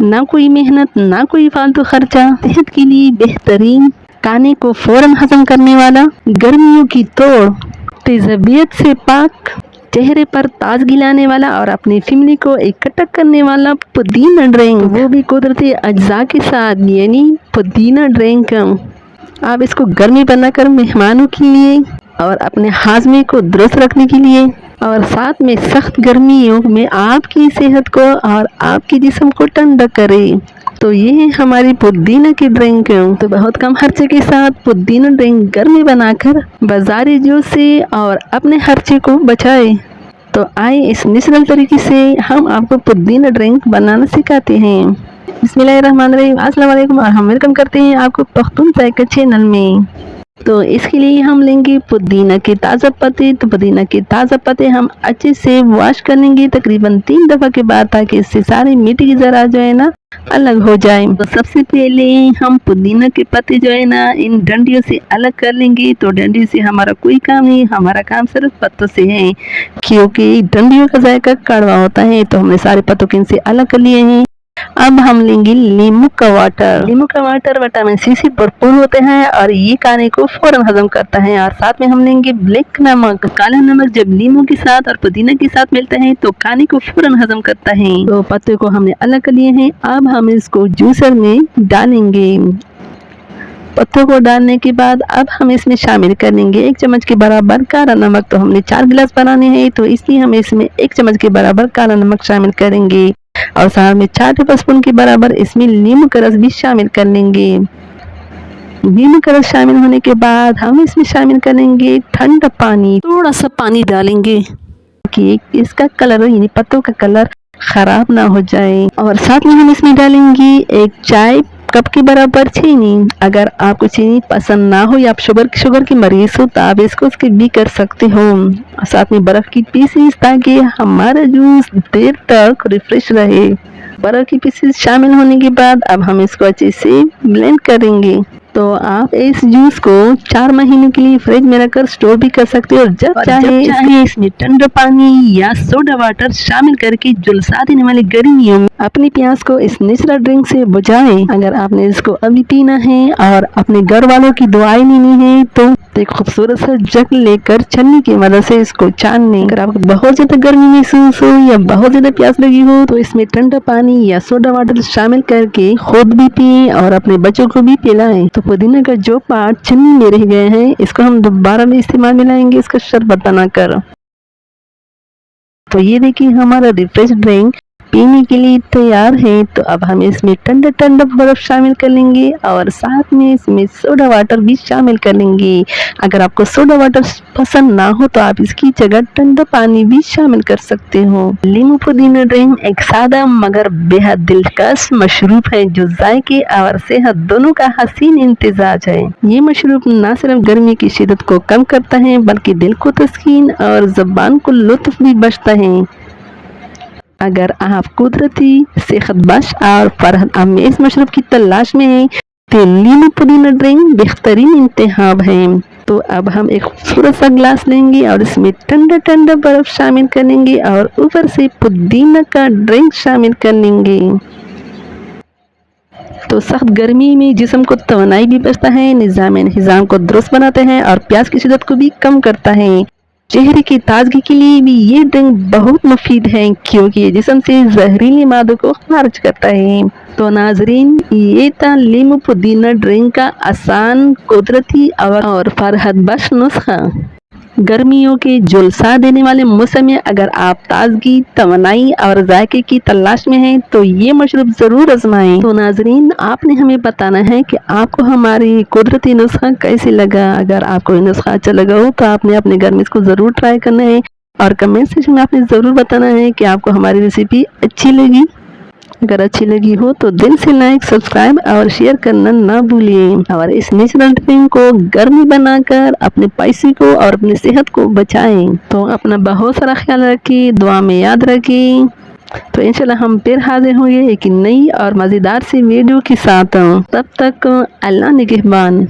ना कोई मेहनत, ना कोई फालतू खर्चा, सेहत के लिए बेहतरीन, खाने को फौरन हजम करने वाला, गर्मियों की तोड़, तेजाबियत से पाक, चेहरे पर ताजगी लाने वाला और अपनी फैमिली को इकट्ठा करने वाला पुदीना ड्रिंक, वो भी कुदरती अज्जा के साथ, यानी पुदीना ड्रिंक। आप इसको गर्मी बनाकर मेहमानों के लिए और अपने हाजमे को दुरुस्त रखने के लिए, और साथ में सख्त गर्मियों में आपकी सेहत को और आपके जिस्म को ठंडा करे। तो ये है हमारी पुदीना की ड्रिंक। तो बहुत कम खर्चे के साथ पुदीना ड्रिंक गर्मी बनाकर बाजारी जूस से और अपने खर्चे को बचाए। तो आए इस नेचुरल तरीके से हम आपको पुदीना ड्रिंक बनाना सिखाते हैं। बिस्मिल्लाहिर्रहमानिर्रहीम, अस्सलाम वालेकुम, और हम वेलकम करते हैं आपको पख्तून जायका चैनल में। तो इसके लिए हम लेंगे पुदीना के ताज़ा पत्ते। तो पुदीना के ताज़ा पत्ते हम अच्छे से वॉश कर लेंगे तकरीबन 3 दफ़ा के बाद, ताकि इससे सारी मिट्टी की ज़रा जो है ना अलग हो जाए। तो सबसे पहले हम पुदीना के पत्ते जो है ना इन डंडियों से अलग कर लेंगे। तो डंडियों से हमारा कोई काम नहीं, हमारा काम सिर्फ पत्तों से है, क्योंकि डंडियों का जायका कड़वा होता है। तो हमने सारे पत्तों के इनसे अलग कर लिए हैं। अब हम लेंगे नींबू का वाटर। नींबू का वाटर विटामिन सी से भरपूर होते हैं और ये खाने को फौरन हजम करता है। और साथ में हम लेंगे ब्लैक नमक। काला नमक जब नींबू के साथ और पुदीना के साथ मिलता है तो खाने को फौरन हजम करता है। तो पत्ते को हमने अलग कर लिए हैं। अब हम इसको जूसर में डालेंगे। पत्तों को डालने के बाद अब हम इसमें शामिल करेंगे 1 चम्मच के बराबर काला नमक। तो हमने 4 गिलास बनाने हैं, तो इसलिए हम इसमें 1 चम्मच के बराबर काला नमक शामिल करेंगे। और साथ में 4 टेबलस्पून के बराबर इसमें नींबू का रस भी शामिल कर लेंगे। नींबू का रस शामिल होने के बाद हम इसमें शामिल करेंगे ठंडा पानी। थोड़ा सा पानी डालेंगे कि इसका कलर यानी पत्तों का कलर खराब ना हो जाए। और साथ में हम इसमें डालेंगे 1 चाय कप के बराबर चीनी। अगर आपको चीनी पसंद ना हो या आप शुगर की मरीज हो तो आप इसको स्किप भी कर सकते हो। साथ में बर्फ की पीसीस, ताकि हमारा जूस देर तक रिफ्रेश रहे। बर्फ की पीसीस शामिल होने के बाद अब हम इसको अच्छे से ब्लेंड करेंगे। तो आप इस जूस को 4 महीनों के लिए फ्रिज में रखकर स्टोर भी कर सकते हो, और जब चाहे इसमें ठंडा पानी या सोडा वाटर शामिल करके झुलसा देने वाले गर्मियों में अपनी प्यास को इस नेचुरल ड्रिंक से बुझाएं। अगर आपने इसको अभी पीना है और अपने घर वालों की दुआएं लेनी है तो एक खूबसूरत सा जग लेकर छन्नी की मदद से इसको छान लें। अगर आपको बहुत ज्यादा गर्मी महसूस हो या बहुत ज्यादा प्यास लगी हो तो इसमें ठंडा पानी या सोडा वाटर शामिल करके खुद भी पिए और अपने बच्चों को भी पिलाएं। तो पुदीना का जो पार्ट छन्नी में रह गए हैं इसको हम दोबारा में इस्तेमाल में लाएंगे, इसका शरबत बनाकर। तो ये देखिए हमारा रिफ्रेश ड्रिंक पीने के लिए तैयार है। तो अब हम इसमें ठंडा ठंडा बर्फ शामिल कर लेंगे और साथ में इसमें सोडा वाटर भी शामिल कर लेंगे। अगर आपको सोडा वाटर पसंद ना हो तो आप इसकी जगह ठंडा पानी भी शामिल कर सकते हो। नींबू पुदीना ड्रिंक एक सादा मगर बेहद दिलकश मशरूब है, जो जायके और सेहत दोनों का हसीन इम्तिजाज है। ये मशरूब न सिर्फ गर्मी की शिद्दत को कम करता है बल्कि दिल को तस्कीन और ज़बान को लुत्फ भी बख्शता है। अगर आप कुदरती, सेहत बख्श और फरहत आमेज मशरूब की तलाश में हैं तो नींबू पुदीना ड्रिंक बेहतरीन इंतखाब है। तो अब हम एक खूबसूरत सा ग्लास लेंगे और इसमें ठंडा ठंडा बर्फ शामिल करेंगे और ऊपर से पुदीना का ड्रिंक शामिल कर लेंगे। तो सख्त गर्मी में जिस्म को तवानाई भी बचता है, निज़ाम को दुरुस्त बनाते हैं और प्यास की शिद्दत को भी कम करता है। चेहरे की ताजगी के लिए भी ये ड्रिंक बहुत मुफीद है, क्योंकि ये जिस्म से जहरीली मादों को खारिज करता है। तो नाजरीन, ये था नींबू पुदीना ड्रिंक का आसान, कुदरती और फरहत बख्श नुस्खा। गर्मियों के झुलसा देने वाले मौसम में अगर आप ताजगी, तवानाई और जायके की तलाश में हैं तो ये मशरूब जरूर आजमाएं। तो नाजरीन, आपने हमें बताना है कि आपको हमारी कुदरती नुस्खा कैसे लगा। अगर आपको ये नुस्खा अच्छा लगा हो तो आपने अपने घर में इसको जरूर ट्राई करना है और कमेंट सेक्शन में आपने जरूर बताना है कि आपको हमारी रेसिपी अच्छी लगी। अगर अच्छी लगी हो तो दिल से लाइक, सब्सक्राइब और शेयर करना ना भूलिए। और इस नेचुरल ड्रिंक को गर्मी बनाकर अपने पैसे को और अपनी सेहत को बचाएं। तो अपना बहुत सारा ख्याल रखिए, दुआ में याद रखिए। तो इंशाल्लाह हम फिर हाजिर होंगे एक नई और मज़ेदार सी वीडियो के साथ। तब तक अल्लाह निगहबान।